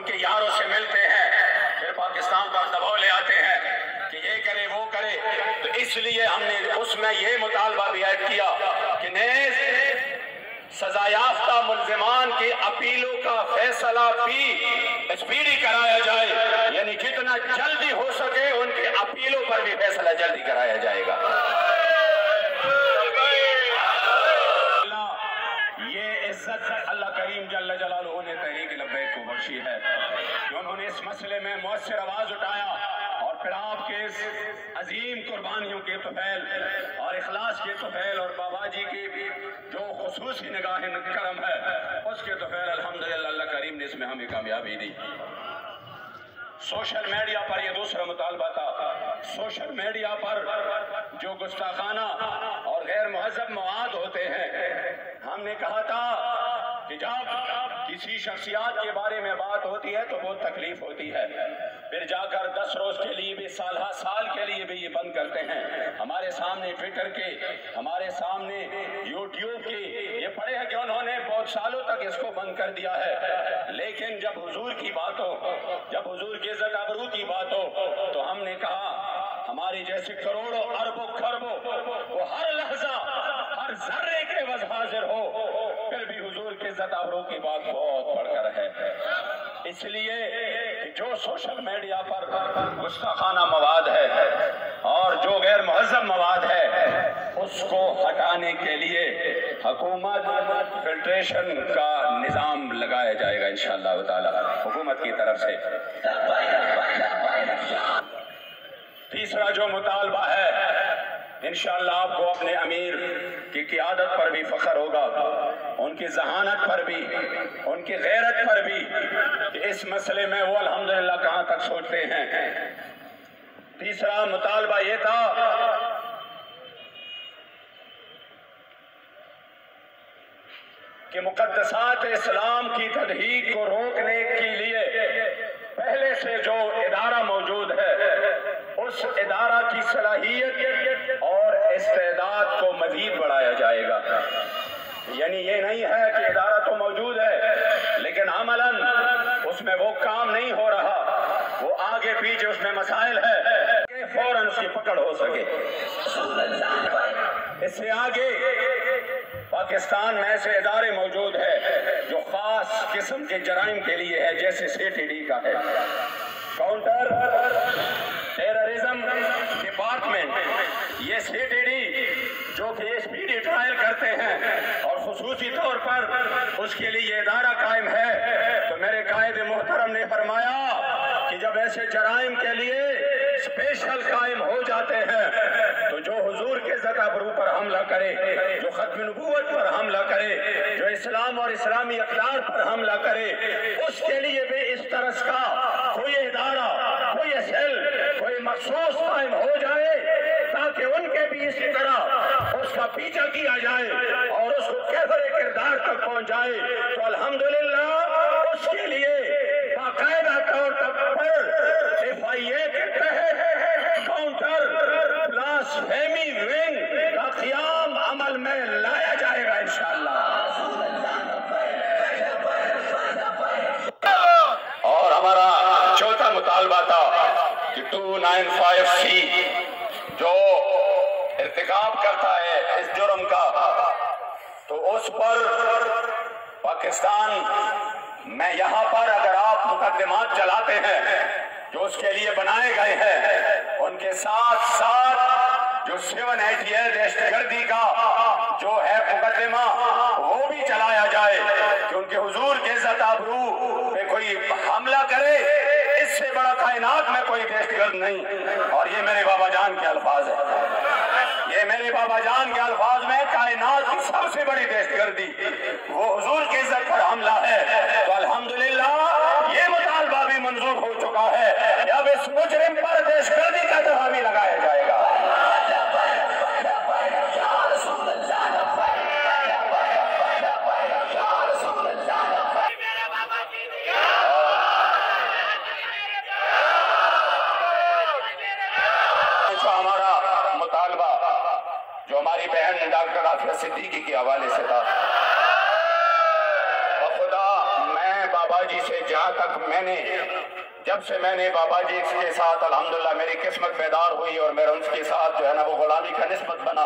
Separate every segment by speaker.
Speaker 1: کے یاروں سے ملتے ہیں، پھر پاکستان پر دباؤ لے آتے ہیں کہ یہ کرے وہ کرے. تو اس لیے ہم نے اس میں یہ مطالبہ بھی ایڈ کیا کہ نیز سزا یافتہ ملزمان کی اپیلوں کا فیصلہ بھی اسپیڈی کرایا جائے، یعنی جتنا جلدی ہو سکے ان کی اپیلوں پر بھی فیصلہ جلدی کرایا جائے گا. یہ عزت اللہ کریم جل جلالہ نے تحریک لبیک کو بخشی ہے کہ انہوں نے اس مسئلے میں مؤثر آواز اٹھایا، اور پھر آپ کے اس عظیم قربانیوں کے طفیل اور اخلاص کے طفیل اور بابا جی کی جو خصوصی نگاہ کرم ہے اس کے طفیل الحمدللہ اللہ کریم نے اس میں ہمیں کامیابی دی. سوشل میڈیا پر یہ دوسرا مطالبہ تھا. سوشل میڈیا پر جو گستاخانہ اور غیر مہذب مواد ہوتے ہیں، ہم نے کہا تھا کہ جب کسی شخصیات کے بارے میں بات ہوتی ہے تو بہت تکلیف ہوتی ہے، پھر جا کر 10 روز کے لیے بھی سال کے لیے بھی یہ بند کرتے ہیں. ہمارے سامنے ٹویٹر کے، ہمارے سامنے یوٹیوب کے یہ پڑے ہیں کہ انہوں نے بہت سالوں تک اس کو بند کر دیا ہے. لیکن جب حضور کی بات ہو، جب حضور کی عزت آبرو کی بات ہو تو ہم نے کہا ہماری جیسے کروڑوں اربوں خربوں وہ ہر لحظہ ہر ذرے کے عوض حاضر ہو، پھر بھی حضور کی عزت آبرو کی بات بہت بڑھ کر ہے. اس لیے کہ جو سوشل میڈیا پر گستاخانہ مواد ہے اور جو غیر مہذب مواد ہے اس کو ہٹانے کے لیے حکومت فلٹریشن کا نظام لگایا جائے گا انشاءاللہ تعالی حکومت کی طرف سے. تیسرا جو مطالبہ ہے، انشاءاللہ آپ کو اپنے امیر کی قیادت پر بھی فخر ہوگا، ان کی ذہانت پر بھی، ان کی غیرت پر بھی، کہ اس مسئلے میں وہ الحمدللہ کہاں تک سوچتے ہیں. تیسرا مطالبہ یہ تھا کہ مقدسات اسلام کی تدہیق کو روکنے کے لیے پہلے سے جو ادارہ موجود ہے اس ادارہ کی صلاحیت اور استعداد کو مزید بڑھایا جائے گا. یعنی یہ نہیں ہے کہ ادارہ تو موجود ہے لیکن عملاً اس میں وہ کام نہیں ہو رہا، وہ آگے پیچھے اس میں مسائل ہے کہ فوراً اس کی پکڑ ہو سکے. اس سے آگے پاکستان میں ایسے ادارے موجود ہیں جو خاص قسم کے جرائم کے لیے ہے، جیسے CTD کا ہے، کاؤنٹر ٹیررزم ڈپارٹمنٹ. یہ CTD جو کہ اسپیڈی ٹرائل کرتے ہیں اور خصوصی طور پر اس کے لیے یہ ادارہ قائم ہے. تو میرے قائد محترم نے فرمایا کہ جب ایسے جرائم کے لیے اسپیشل قائم ہو جاتے ہیں تو جو حضور کے عزت آبرو پر حملہ کرے، جو ختم نبوت پر حملہ کرے، جو اسلام اور اسلامی اقدار پر حملہ کرے، اس کے لیے بھی اس طرح کا کوئی ادارہ، کوئی سیل، کوئی مخصوص قائم ہو جائے تاکہ ان کے بھی اسی طرح اس کا پیچھا کیا جائے اور اس کو کیفر کردار تک پہنچ جائے. تو الحمدللہ اس کے لیے باقاعدہ طور پر FIA کے تحت کاؤنٹر بلاسفیمی ونگ کا قیام عمل میں لایا جائے گا انشاءاللہ. اور ہمارا چوتھا مطالبہ تھا کہ 295C جو ارتکاب کرتا ہے اس جرم کا، تو اس پر پاکستان میں یہاں پر اگر آپ مقدمات چلاتے ہیں جو اس کے لیے بنائے گئے ہیں، ان کے ساتھ ساتھ جو 788 دہشت گردی کا جو ہے مقدمہ وہ بھی چلایا جائے کہ ان کے حضور کے عزت آبرو پہ کوئی حملہ کرے. اس سے بڑا کائنات میں کوئی دہشت گرد نہیں. اور یہ میرے بابا جان کے الفاظ ہیں، یہ میرے بابا جان کے الفاظ میں کائنات کی سب سے بڑی دہشت گردی وہ حضور کی عزت پر حملہ ہے. تو الحمدللہ یہ مطالبہ بھی منظور ہو چکا ہے کہ اب اس مجرم پر دہشت گردی کا دفعہ بھی لگایا جائے گا. ہمارا مطالبہ جو ہماری بہن ڈاکٹر عافیہ صدیقی کے حوالے سے تھا، خدا میں بابا جی سے جہاں تک جب سے میں نے بابا جی کے ساتھ الحمدللہ میری قسمت بیدار ہوئی اور میرا ان کے ساتھ جو ہے نا وہ غلامی کا نسبت بنا،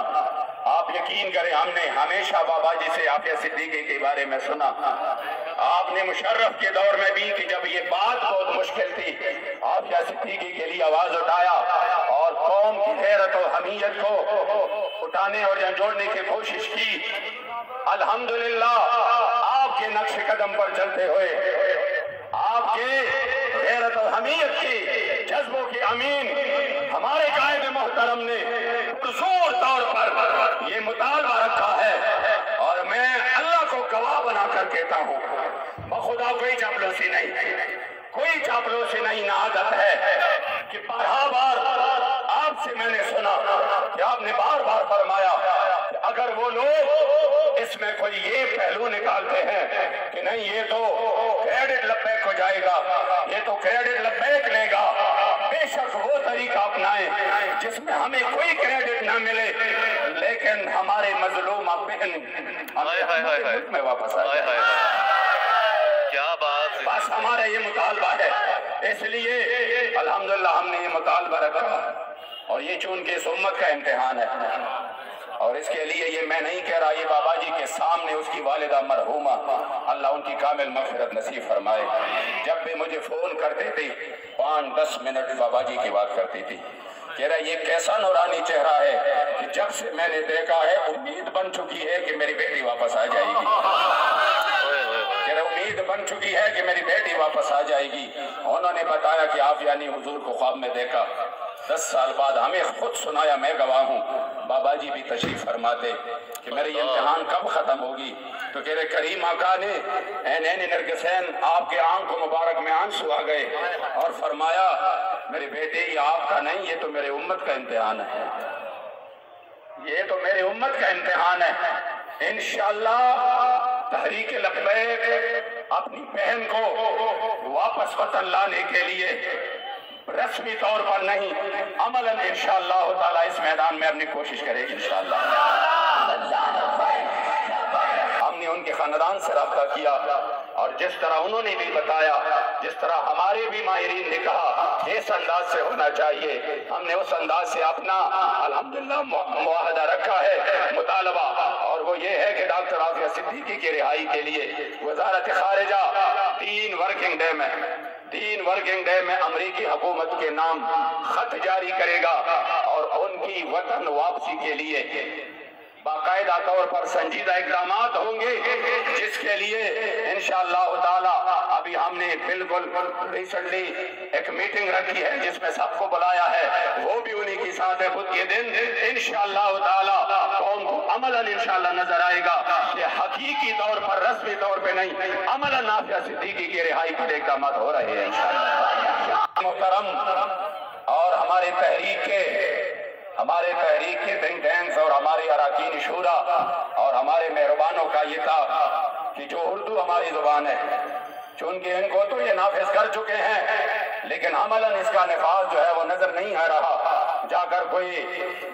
Speaker 1: آپ یقین کریں ہم نے ہمیشہ بابا جی سے عافیہ صدیقی کے بارے میں سنا۔ آپ نے مشرف کے دور میں بھی کہ جب یہ بات بہت مشکل تھی، عافیہ صدیقی کے لیے آواز اٹھایا اور قوم کی غیرت و حمیت کو اٹھانے اور جوڑنے کی کوشش کی۔ الحمدللہ آپ کے نقش قدم پر چلتے ہوئے، آپ کے غیرت و حمیت کی جذبوں کے امین ہمارے قائد محترم نے پرزور طور پر یہ مطالبہ رکھا ہے، اور میں اللہ کو گواہ بنا کر کہتا ہوں بخدا کوئی چاپلوسی نہیں، کوئی چاپلوسی نہیں، نہ عادت ہے کہ بار آپ سے میں نے سنا کہ آپ نے بار بار فرمایا کہ اگر وہ لوگ اس میں کوئی یہ پہلو نکالتے ہیں کہ نہیں یہ تو کریڈٹ لبیک ہو جائے گا، یہ تو کریڈٹ لبیک لے گا، بے شک وہ طریقہ اپنائیں جس میں ہمیں کوئی کریڈٹ نہ ملے لیکن ہمارے مظلومہ بہن ملک میں واپس آئے۔
Speaker 2: کیا بات ہے،
Speaker 1: بس ہمارا یہ مطالبہ ہے، اس لیے الحمدللہ ہم نے یہ مطالبہ رکھا، اور یہ چونکہ اس امت کا امتحان ہے، اور اس کے لیے یہ میں نہیں کہہ رہا، یہ بابا جی کے سامنے اس کی والدہ مرحومہ اللہ ان کی کامل مغفرت نصیب فرمائے، جب بھی مجھے فون کرتے تھے 5-10 منٹ بابا جی کی بات کرتی تھی، کہہ رہا یہ کیسا نورانی چہرہ ہے کہ جب سے میں نے دیکھا ہے امید بن چکی ہے کہ میری بیٹی واپس آ جائے گی، امید بن چکی ہے کہ میری بیٹی واپس آ جائے گی۔ انہوں نے بتایا کہ عافیہ نے حضور کو خواب میں دیکھا، 10 سال بعد ہمیں خود سنایا، میں گواہ ہوں، بابا جی بھی تشریف فرماتے کہ میرے یہ امتحان کب ختم ہوگی، تو کہہ رہے کریم آقا نے عینین نرگسین آپ کے آنکھ مبارک میں آنسو آ گئے اور فرمایا میرے بیٹے یہ آپ کا نہیں، یہ تو میرے امت کا امتحان ہے، یہ تو میرے امت کا امتحان ہے۔ انشاءاللہ تحریک لبیک اپنی بہن کو واپس وطن لانے کے لیے رسمی طور پر نہیں عملاً انشاءاللہ تعالی اس میدان میں اپنی کوشش کرے گی انشاءاللہ۔ ہم نے ان کے خاندان سے رابطہ کیا، اور جس طرح انہوں نے بھی بتایا، جس طرح ہمارے بھی ماہرین نے کہا اس انداز سے ہونا چاہیے، ہم نے اس انداز سے اپنا الحمدللہ معاہدہ رکھا ہے، مطالبہ، اور وہ یہ ہے کہ ڈاکٹر عافیہ صدیقی کی رہائی کے لیے وزارت خارجہ 3 ورکنگ ڈے میں امریکی حکومت کے نام خط جاری کرے گا، اور ان کی وطن واپسی کے لیے باقاعدہ طور پر سنجیدہ اقدامات ہوں گے، جس کے لیے انشاءاللہ تعالی ابھی ہم نے بالکل ریسنٹلی ایک میٹنگ رکھی ہے جس میں سب کو بلایا ہے، وہ بھی انہی کی ساتھ ہے بدھ کے دن انشاءاللہ تعالی قوم کو عملاً انشاءاللہ نظر آئے گا کہ حقیقی طور پر رسمی طور پہ نہیں عملاً عافیہ صدیقی کی رہائی پر اقدامات ہو رہے ہیں انشاءاللہ۔ محترم، اور ہمارے تحریک کے تھنک ٹینکس اور ہمارے اراکین شورا اور ہمارے مہربانوں کا یہ تھا کہ جو اردو ہماری زبان ہے، چونکہ ان کو تو یہ نافذ کر چکے ہیں لیکن عملاً اس کا نفاذ جو ہے وہ نظر نہیں آ رہا، جا کر کوئی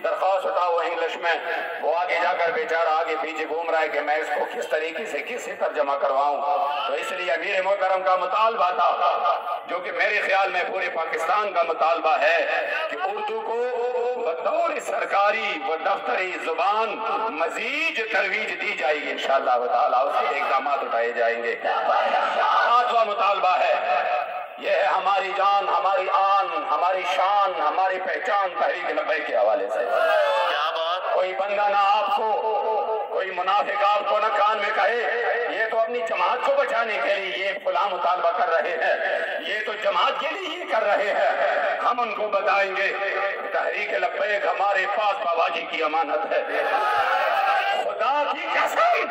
Speaker 1: درخواست اٹھا ہوا انگلش میں، وہ آگے جا کر بیچارہ آگے پیچھے گھوم رہا ہے کہ میں اس کو کس طریقے سے کسی ترجمہ کرواؤں، تو اس لیے امیر محترم کا مطالبہ تھا، جو کہ میرے خیال میں پورے پاکستان کا مطالبہ ہے، کہ اردو کو بطور سرکاری و دفتری زبان مزید ترویج دی جائے گی انشاءاللہ تعالی، اس کے اقدامات اٹھائے جائیں گے۔ 5واں مطالبہ ہے، یہ ہے ہماری جان، ہماری آن، ہماری شان، ہماری پہچان تحریک لبیک کے حوالے سے۔ کوئی بندہ نہ آپ کو، کوئی منافق آپ کو نہ کان میں کہے یہ تو اپنی جماعت کو بچانے کے لیے یہ فلاں مطالبہ کر رہے ہیں، یہ تو جماعت کے لیے یہ کر رہے ہیں، ہم ان کو بتائیں گے تحریک لبیک ہمارے پاس بابا جی کی امانت ہے، خدا کی قسم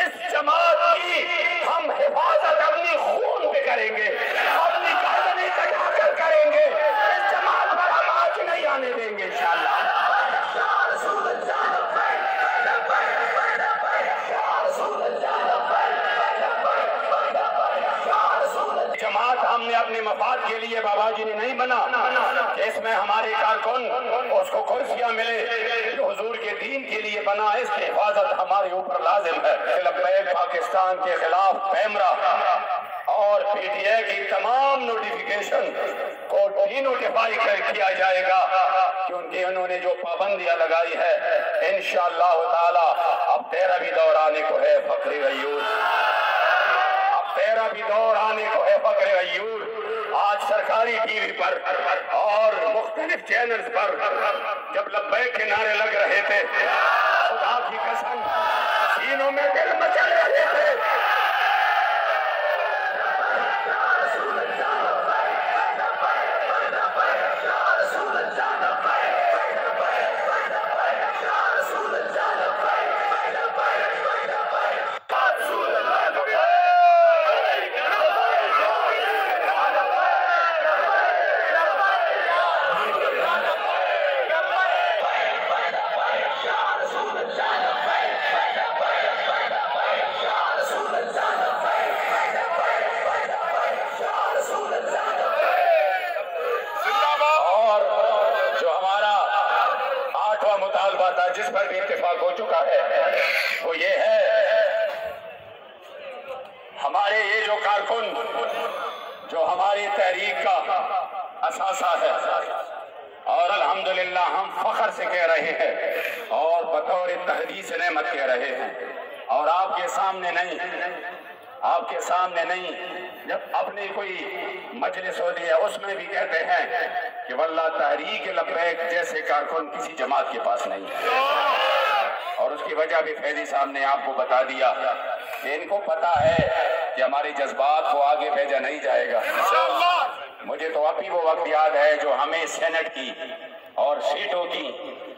Speaker 1: اس جماعت کی ہم حفاظت اپنی خون پہ کریں گے، اپنی گردنیں کٹا کر کریں گے، اس جماعت پر ہم آنچ نہیں آنے دیں گے انشاءاللہ۔ جماعت ہم نے اپنے مفاد کے لیے بابا جی نے نہیں بنا کہ اس میں ہمارے کارکن اس کو کرسیاں ملے، جو حضور کے دین کے لیے بنا، اس کی حفاظت ہمارے اوپر لازم ہے۔ لبیک پاکستان کے خلاف پیمرا اور پی ٹی اے کی تمام نوٹیفیکیشن کو ڈی نوٹیفائی کیا جائے گا، کیونکہ انہوں نے جو پابندیاں لگائی ہے انشاءاللہ تعالی اب تیرا بھی دور آنے کو ہے فخر غیور، اب تیرا بھی دور آنے کو ہے فخر غیور۔ آج سرکاری ٹی وی پر اور مختلف چینلز پر جب لبیک کے نعرے لگ رہے تھے، خدا کی قسم سینوں میں دل مچل رہے تھے۔ جس پر بھی اتفاق ہو چکا ہے وہ یہ ہے، ہمارے یہ جو کارکن جو ہماری تحریک کا اثاثہ ہے، اور الحمدللہ ہم فخر سے کہہ رہے ہیں اور بطور تحدیث نعمت کہہ رہے ہیں، اور آپ کے سامنے نہیں، جب اپنی کوئی مجلس ہوتی ہے اس میں بھی کہتے ہیں کہ واللہ تحریک لبیک جیسے کارکن کسی جماعت کے پاس نہیں ہے، اور اس کی وجہ بھی فیضی صاحب نے آپ کو بتا دیا کہ ان کو پتا ہے کہ ہمارے جذبات کو آگے بھیجا نہیں جائے گا۔ مجھے تو ابھی وہ وقت یاد ہے جو ہمیں سینٹ کی اور سیٹوں کی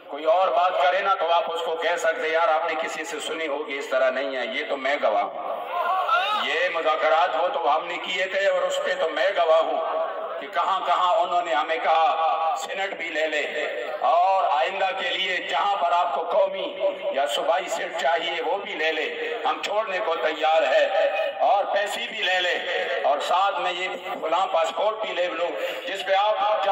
Speaker 1: کوئی اور بات کرے نا تو آپ اس کو کہہ سکتے یار آپ نے کسی سے سنی ہوگی، اس طرح نہیں ہے، یہ تو میں گواہ ہوں، یہ مذاکرات وہ تو ہم نے کیے تھے اور اس پہ تو میں گواہ ہوں کہ کہاں کہاں انہوں نے ہمیں کہا سینٹ بھی لے لے، اور آئندہ کے لیے جہاں پر آپ کو قومی یا صوبائی سیٹ چاہیے وہ بھی لے لے، ہم چھوڑنے کو تیار ہے، اور پیسے بھی لے لے، اور ساتھ میں یہ فلاں پاسپورٹ بھی لے لو جس پہ آپ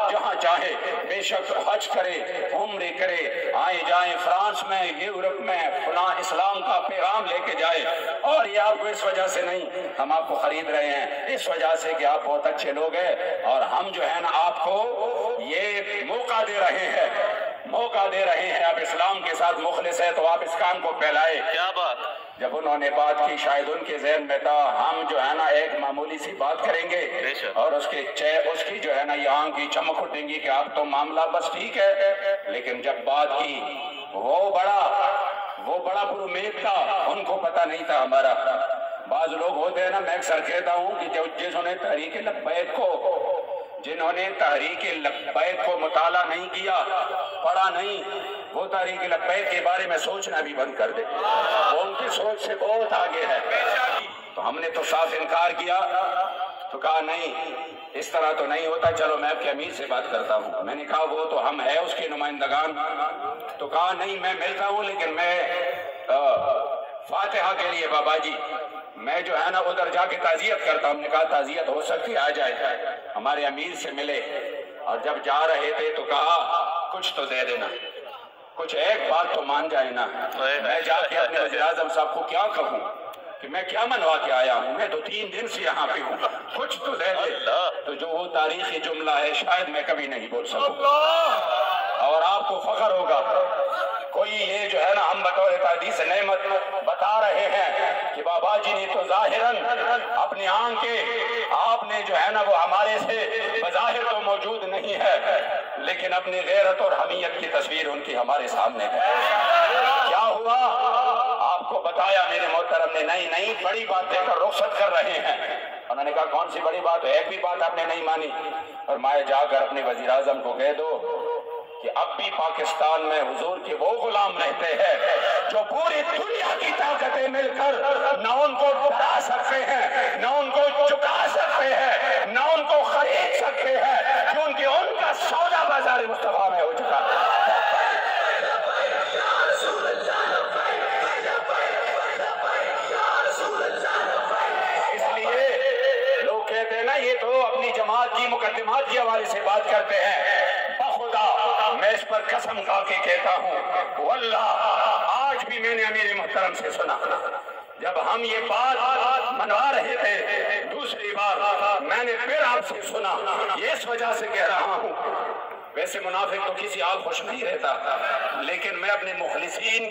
Speaker 1: جہاں چاہے بے شک حج کرے، عمرے کرے، آئے جائیں فرانس میں، یورپ میں، فلاں اسلام کا پیغام لے کے جائے۔ اور یہ آپ کو اس وجہ سے نہیں ہم آپ کو خرید رہے ہیں، اس وجہ سے کہ آپ بہت اچھے لوگ ہیں، اور ہم جو ہے نا آپ کو یہ موقع دے رہے ہیں آپ اسلام کے ساتھ مخلص ہے تو آپ اس کام کو پھیلائے۔
Speaker 2: کیا بات!
Speaker 1: جب انہوں نے بات کی شاید ان کے ذہن میں تھا ہم جو ہے نا ایک معمولی سی بات کریں گے اور اس کی جو ہے نا یہاں کی چمک اٹھیں گی کہ آپ تو معاملہ بس ٹھیک ہے، لیکن جب بات کی وہ بڑا پر امید تھا، ان کو پتہ نہیں تھا ہمارا۔ بعض لوگ ہوتے ہیں نا، میں اکثر کہتا ہوں کہ جنہوں نے تحریک لبیک کو مطالعہ نہیں کیا، پڑھا نہیں، وہ تحریک لبیک کے بارے میں سوچنا بھی بند کر دے، وہ ان کی سوچ سے بہت آگے ہے۔ تو ہم نے تو صاف انکار کیا، تو کہا نہیں اس طرح تو نہیں ہوتا، چلو میں آپ کے امیر سے بات کرتا ہوں۔ میں نے کہا وہ تو ہم ہیں اس کے نمائندگان، تو کہا نہیں میں ملتا ہوں لیکن میں فاتحہ کے لیے بابا جی میں جو ہے نا ادھر جا کے تعزیت کرتا ہوں۔ ہم نے کہا تعزیت ہو سکتی آ جائے، ہمارے امیر سے ملے، اور جب جا رہے تھے تو کہا کچھ تو دے دینا، کچھ ایک بات تو مان جائے نا۔ میں جا کے اپنے وزیر اعظم صاحب کو کیا کہوں کہ میں کیا منوا کے آیا ہوں، میں 2-3 دن سے یہاں پہ ہوں، کچھ تو دے دے۔ تو جو وہ تاریخی جملہ ہے شاید میں کبھی نہیں بول سکوں، اور آپ کو فخر ہوگا۔ کوئی یہ جو ہے نا ہم بطور تحدیث نعمت بتا رہے ہیں کہ بابا جی نے تو ظاہراً اپنی آنکھ کے آپ نے جو ہے نا وہ ہمارے سے بظاہر تو موجود نہیں ہے، لیکن اپنی غیرت اور حمیت کی تصویر ان کی ہمارے سامنے ہے۔ کیا ہوا آپ کو بتایا میرے محترم نے، نہیں بڑی بات دے کر رخصت کر رہے ہیں۔ انہوں نے کہا کون سی بڑی بات ہے، ایک بھی بات آپ نے نہیں مانی۔ اور میں جا کر اپنے وزیر اعظم کو کہہ دو کہ اب بھی پاکستان میں حضور کے وہ غلام رہتے ہیں جو پوری دنیا کی طاقتیں مل کر نہ ان کو ڈرا سکتے ہیں، نہ ان کو چکا سکتے ہیں، نہ ان کو خرید سکتے ہیں، کیونکہ ان کا سودا بازار مصطفیٰ میں ہو چکا ہے۔ اس لیے لوگ کہتے ہیں نا یہ تو اپنی جماعت کی مقدمات کے حوالے سے بات کرتے ہیں، بخدا میں اس پر قسم کھا کے کہتا ہوں واللہ آج بھی میں نے امیر محترم سے سنا جب ہم یہ بات منوا رہے تھے دوسری بار میں نے پھر آپ سے سنا، یہ اس وجہ سے کہہ رہا ہوں، ویسے منافق تو کسی حال خوش نہیں رہتا، لیکن میں اپنے مخلصین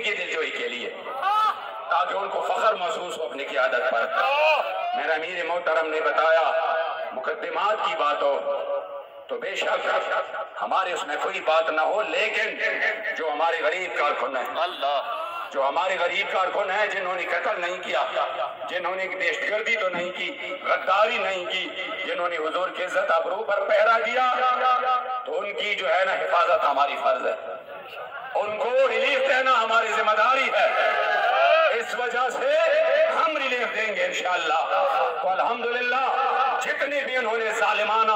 Speaker 1: کی دلجوئی کے لیے، تاکہ ان کو فخر محسوس ہو اپنی قیادت پر، میرا امیر محترم نے بتایا مقدمات کی بات ہو تو بے شک ہمارے اس میں کوئی بات نہ ہو، لیکن جو ہمارے غریب کارکن ہیں، جو ہمارے غریب کارکن ہیں جنہوں نے قتل نہیں کیا، جنہوں نے دہشت گردی تو نہیں کی، غداری نہیں کی، جنہوں نے حضور کی عزت آبرو پر پہرا دیا، تو ان کی جو ہے نا حفاظت ہماری فرض ہے، ان کو ریلیف دینا ہماری ذمہ داری ہے، اس وجہ سے ہم ریلیف دیں گے انشاءاللہ۔ تو الحمدللہ جتنے بھی انہوں نے ظالمانہ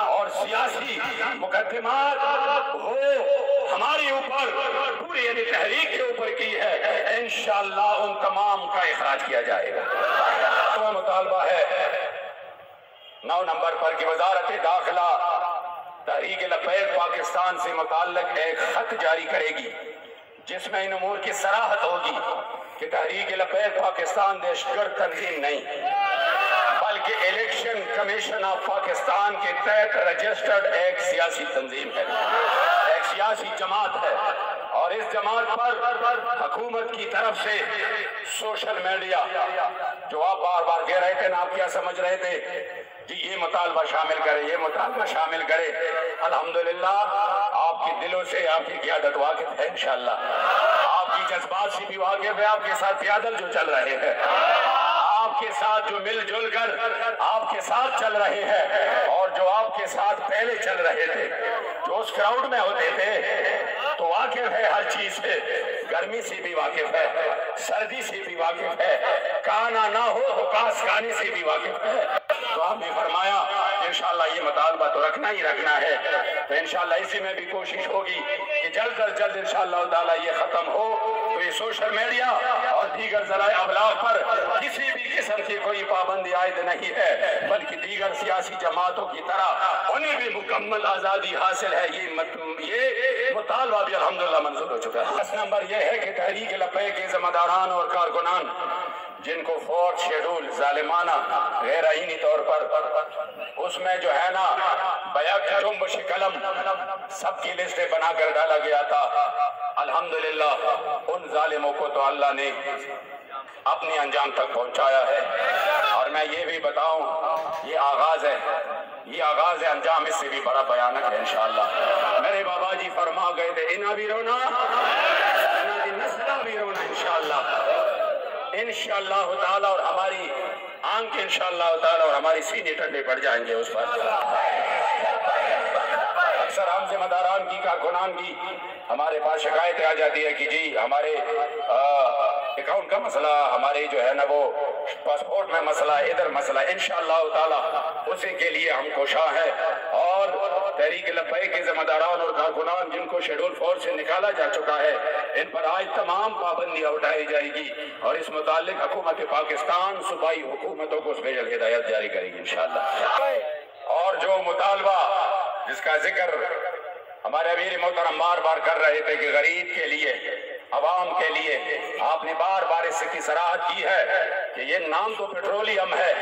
Speaker 1: اور سیاسی مقدمات وہ ہماری اوپر پوری یعنی تحریک کے اوپر کی ہے، انشاءاللہ ان تمام کا اخراج کیا جائے گا۔ تو مطالبہ ہے 9 نمبر پر کہ وزارت داخلہ تحریک لبیک پاکستان سے متعلق ایک خط جاری کرے گی جس میں ان امور کی صراحت ہوگی کہ تحریک لبیک پاکستان دہشت گرد تنظیم نہیں بلکہ الیکشن کمیشن آف پاکستان کے تحت رجسٹرڈ ایک سیاسی تنظیم ہے، ایک سیاسی جماعت ہے، اور اس جماعت پر حکومت کی طرف سے سوشل میڈیا جو آپ بار بار کہہ رہے تھے نا، آپ کیا سمجھ رہے تھے جی یہ مطالبہ شامل کرے، یہ مطالبہ شامل کرے، الحمدللہ آپ کے دلوں سے آپ کی قیادت واقف ہے انشاءاللہ، آپ کی جذبات سے بھی واقف ہے، آپ کے ساتھ پیادل جو چل رہے ہیں، آپ کے ساتھ جو مل جل کر آپ کے ساتھ چل رہے ہیں، اور جو آپ کے ساتھ پہلے چل رہے تھے، جو اس کراؤڈ میں ہوتے تھے، تو واقف ہے ہر چیز سے، گرمی سے بھی واقف ہے، سردی سے بھی واقف ہے، کانا نہ ہو تو کاس کھانے سے بھی واقف ہے۔ تو آپ نے فرمایا انشاءاللہ یہ مطالبہ تو رکھنا ہی رکھنا ہے، تو انشاءاللہ اسی میں بھی کوشش ہوگی کہ جلد از جلد انشاءاللہ تعالی یہ ختم ہو، تو یہ سوشل میڈیا اور دیگر ذرائع ابلاغ پر کسی بھی قسم کی کوئی پابندی عائد نہیں ہے، بلکہ دیگر سیاسی جماعتوں کی طرح انہیں بھی مکمل آزادی حاصل ہے۔ یہ مطالبہ بھی الحمدللہ منظور ہو چکا ہے۔ 10 نمبر یہ ہے کہ تحریک لبیک کے ذمہ داران اور کارکنان جن کو 4th شیڈول ظالمانہ غیر آئینی طور پر اس میں جو ہے نا بیک جنبش قلم سب کی لسٹیں بنا کر ڈالا گیا تھا، الحمدللہ ان ظالموں کو تو اللہ نے اپنی انجام تک پہنچایا ہے، اور میں یہ بھی بتاؤں یہ آغاز ہے، یہ آغاز ہے، انجام اس سے بھی بڑا بھیانک ہے انشاءاللہ۔ میرے بابا جی فرما گئے تھے انہا بھی رونا انہا دی نسلہ بھی رونا انشاءاللہ تعالی، اور ہماری آنکھ انشاءاللہ تعالی اور ہماری سینے ٹھنڈے پڑ جائیں گے اس پر۔ اکثر ہم ذمہ داران کی کارکنان کی ہمارے پاس شکایتیں آ جاتی ہے کہ جی ہمارے اکاؤنٹ کا مسئلہ، ہمارے جو ہے نا وہ پاسپورٹ میں مسئلہ، ادھر مسئلہ، انشاءاللہ تعالی اسی کے لیے ہم کوشاں ہیں، اور تحریک لبیک کے ذمہ داران اور کارکنان جن کو شیڈول 4 سے نکالا جا چکا ہے، ان پر آج تمام پابندیاں اٹھائی جائے گی، اور اس متعلق حکومت پاکستان صوبائی حکومتوں کو اسپیشل ہدایت جاری کرے گی انشاءاللہ۔ اور جو مطالبہ جس کا ذکر ہمارے امیر محترم بار بار کر رہے تھے کہ غریب کے لیے، عوام کے لیے، آپ نے بار بار اس کی صراحت کی ہے کہ یہ نام تو پیٹرولیم ہے،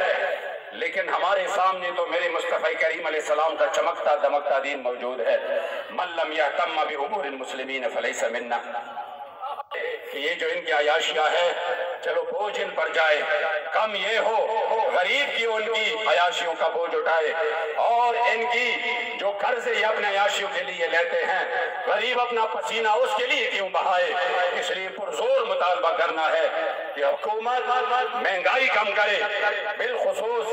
Speaker 1: لیکن ہمارے سامنے تو میرے مصطفی کریم علیہ السلام کا چمکتا دمکتا دین موجود ہے۔ من لم یہتم بامور المسلمین فلیس منا، کہ یہ جو ان کی عیاشیاں ہے چلو بوجھ ان پر جائے، کم یہ ہو غریب کی ان کی عیاشیوں کا بوجھ اٹھائے، اور ان کی جو قرض یہ اپنے عیاشیوں کے لیے لیتے ہیں، غریب اپنا پسینہ اس کے لیے کیوں بہائے؟ اس لیے پرزور مطالبہ کرنا ہے کہ حکومت مہنگائی کم کرے، بالخصوص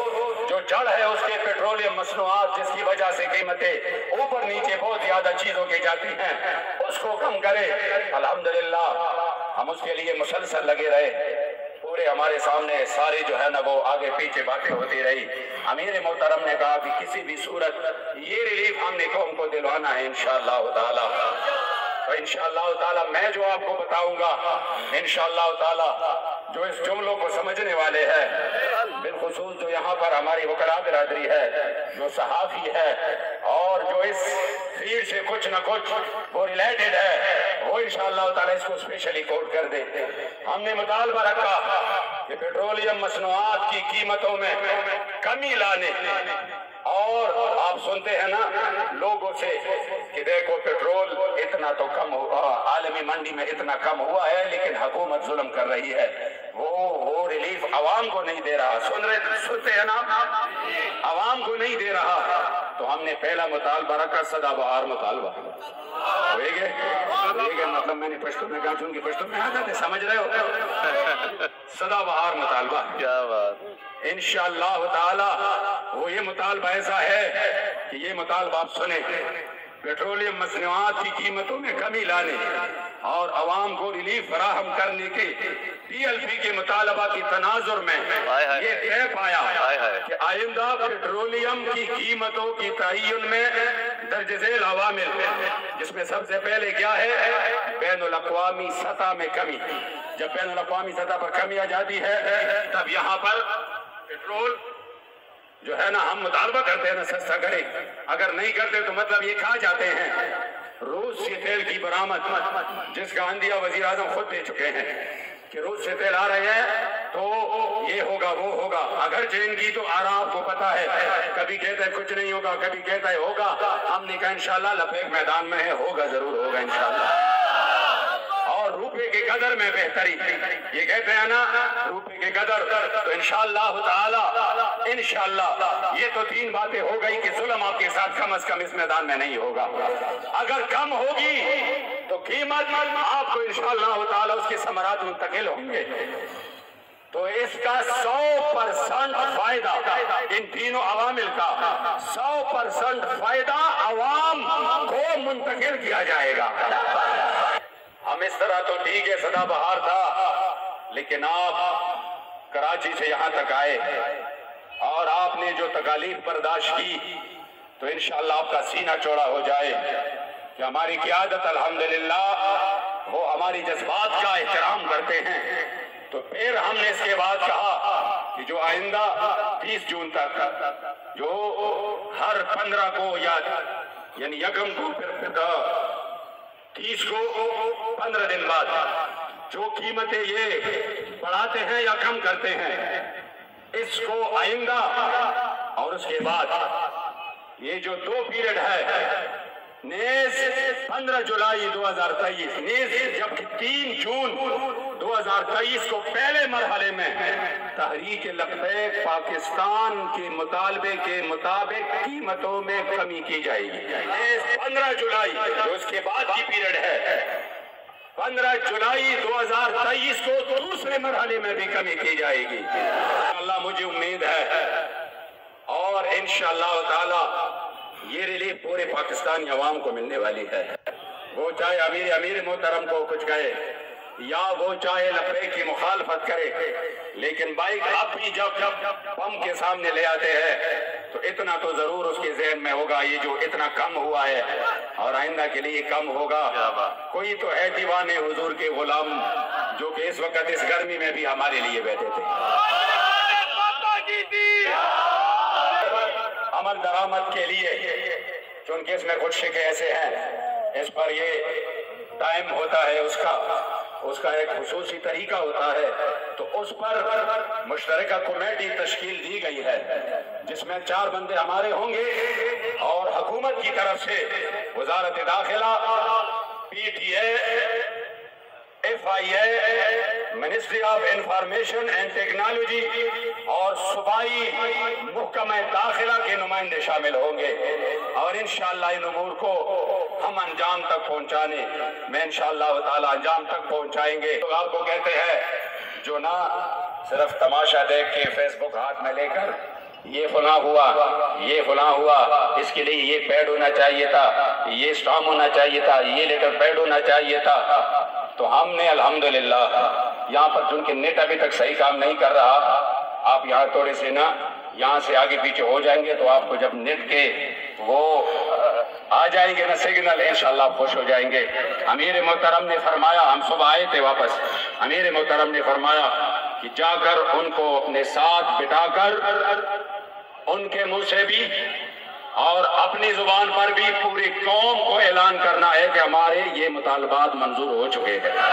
Speaker 1: جو جڑ ہے اس کے پیٹرولیم مصنوعات جس کی وجہ سے قیمتیں اوپر نیچے بہت زیادہ چیزوں کی جاتی ہیں، اس کو کم کرے۔ الحمدللہ ہم اس کے لیے مسلسل لگے رہے، پورے ہمارے سامنے سارے جو ہے نا وہ آگے پیچھے باتیں ہوتی رہی۔ امیر محترم نے کہا کہ کسی بھی صورت یہ ریلیف ہم نے قوم کو دلوانا ہے انشاءاللہ تعالی، تو انشاءاللہ تعالی میں جو آپ کو بتاؤں گا انشاءاللہ تعالی جو اس جملوں کو سمجھنے والے ہیں، بالخصوص جو یہاں پر ہماری وکلاء برادری ہے، جو صحافی ہے، اور جو اس تقریر سے کچھ نہ کچھ وہ ریلیٹڈ ہے وہ انشاءاللہ تعالیٰ اس کو اسپیشلی کوٹ کر دے۔ ہم نے مطالبہ رکھا کہ پیٹرولیم مصنوعات کی قیمتوں میں کمی لانے، اور آپ سنتے ہیں نا لوگوں سے کہ دیکھو پیٹرول اتنا تو کم ہوا، عالمی منڈی میں اتنا کم ہوا ہے لیکن حکومت ظلم کر رہی ہے، وہ ریلیف عوام کو نہیں دے رہا، سنتے ہیں نا عوام کو نہیں دے رہا۔ تو ہم نے پہلا مطالبہ رکھا سدا بہار مطالبہ، ہوئے گے مطلب میں نے پشتو میں کہا چون کی پشتو میں آ جاتے، سمجھ رہے ہو، سدا بہار مطالبہ۔
Speaker 2: کیا بات،
Speaker 1: انشاءاللہ تعالی وہ یہ مطالبہ ایسا ہے کہ یہ مطالبہ آپ سنیں، پیٹرولیم مصنوعات کی قیمتوں میں کمی لانے اور عوام کو ریلیف فراہم کرنے کے پی ایل پی کے مطالبہ کی تناظر میں یہ طے پایا کہ آئندہ پیٹرولیم کی قیمتوں کی تعین میں درج ذیل عوامل، جس میں سب سے پہلے کیا ہے، بین الاقوامی سطح میں کمی۔ جب بین الاقوامی سطح پر کمی آ جاتی ہے تب یہاں پر پیٹرول جو ہے نا ہم مطالبہ کرتے ہیں نا سستا کرے، اگر نہیں کرتے تو مطلب یہ کھا جاتے ہیں۔ روس سے تیل کی برآمد جس کا عندیہ وزیر اعظم خود دے چکے ہیں کہ روس سے تیل آ رہے ہیں تو یہ ہوگا وہ ہوگا، اگرچہ ان کی تو آرا آپ کو پتا ہے، کبھی کہتا ہے کچھ نہیں ہوگا، کبھی کہتا ہے ہوگا۔ ہم نے کہا انشاءاللہ لپیک میدان میں ہے، ہوگا ضرور ہوگا انشاءاللہ۔ اور روپے کے قدر میں بہتری، یہ کہتے ہیں نا روپے کے قدر، تو انشاءاللہ تعالی انشاءاللہ یہ تو تین باتیں ہو گئی کہ ظلم آپ کے ساتھ کم از کم اس میدان میں نہیں ہوگا۔ اگر کم ہوگی تو قیمت آپ کو انشاءاللہ تعالی اس کے ثمرات منتقل ہوں گے، تو اس کا 100% فائدہ ان تینوں عوامل کا 100% فائدہ عوام کو منتقل کیا جائے گا۔ ہم اس طرح تو ٹھیک ہے سدا بہار تھا، لیکن آپ کراچی سے یہاں تک آئے اور آپ نے جو تکالیف برداشت کی تو انشاءاللہ آپ کا سینہ چوڑا ہو جائے کہ ہماری قیادت الحمدللہ وہ ہماری جذبات کا احترام کرتے ہیں۔ تو پھر ہم نے اس کے بعد کہا کہ جو آئندہ 30 جون تک جو ہر 15 کو یعنی یکم کو پھر 30 کو 15 دن بعد جو قیمتیں یہ بڑھاتے ہیں یا کم کرتے ہیں اس کو آئندہ، اور اس کے بعد یہ جو 2 پیریڈ ہے نیز 15 جولائی 2023 نیز جبکہ 3 جون 2023 کو پہلے مرحلے میں تحریک لبیک پاکستان کے مطالبے کے مطابق قیمتوں میں کمی کی جائے گی۔ نیز 15 جولائی جو اس کے بعد کی پیریڈ ہے 15 جولائی 2023 کو دوسرے مرحلے میں بھی کمی کی جائے گی۔ اللہ مجھے امید ہے اور انشاءاللہ تعالی یہ ریلیف پورے پاکستانی عوام کو ملنے والی ہے، وہ چاہے امیر محترم کو کچھ کہے یا وہ چاہے لبیک کی مخالفت کرے، لیکن بائک اب بھی جب پمپ کے سامنے لے آتے ہیں تو اتنا تو ضرور اس کے ذہن میں ہوگا یہ جو اتنا کم ہوا ہے اور آئندہ کے لیے کم ہوگا۔ کوئی تو ہے دیوانے حضور کے غلام جو کہ اس وقت اس گرمی میں بھی ہمارے لیے بیٹھے تھے۔ عمل درآمد کے لیے چونکہ اس میں کچھ شکے ایسے ہیں اس پر یہ ٹائم ہوتا ہے اس کا ایک خصوصی طریقہ ہوتا ہے، تو اس پر مشترکہ کمیٹی تشکیل دی گئی ہے جس میں 4 بندے ہمارے ہوں گے اور حکومت کی طرف سے وزارت داخلہ، P T A, F I A, ministry of information and technology اور صوبائی محکمہ داخلہ کے نمائندے شامل ہوں گے، اور انشاءاللہ ان امور کو ہم انجام تک پہنچانے میں انشاءاللہ تعالی انجام تک پہنچائیں گے۔ تو آپ کو کہتے ہیں جو نہ صرف تماشا دیکھ کے فیس بک ہاتھ میں لے کر یہ فلاں ہوا یہ فلاں ہوا، اس کے لیے یہ پیڈ ہونا چاہیے تھا، یہ اسٹام ہونا چاہیے تھا، یہ لیٹر پیڈ ہونا چاہیے تھا، تو ہم نے الحمدللہ یہاں پر چونکہ نیٹ ابھی تک صحیح کام نہیں کر رہا، آپ یہاں تھوڑے سے نا یہاں سے آگے پیچھے ہو جائیں گے تو آپ کو جب نیٹ کے وہ آ جائیں گے نا سگنل انشاءاللہ آپ خوش ہو جائیں گے۔ امیر محترم نے فرمایا، ہم صبح آئے تھے واپس، امیر محترم نے فرمایا کہ جا کر ان کو اپنے ساتھ بٹھا کر ان کے منہ سے بھی اور اپنی زبان پر بھی پوری قوم کو اعلان کرنا ہے کہ ہمارے یہ مطالبات منظور ہو چکے ہیں۔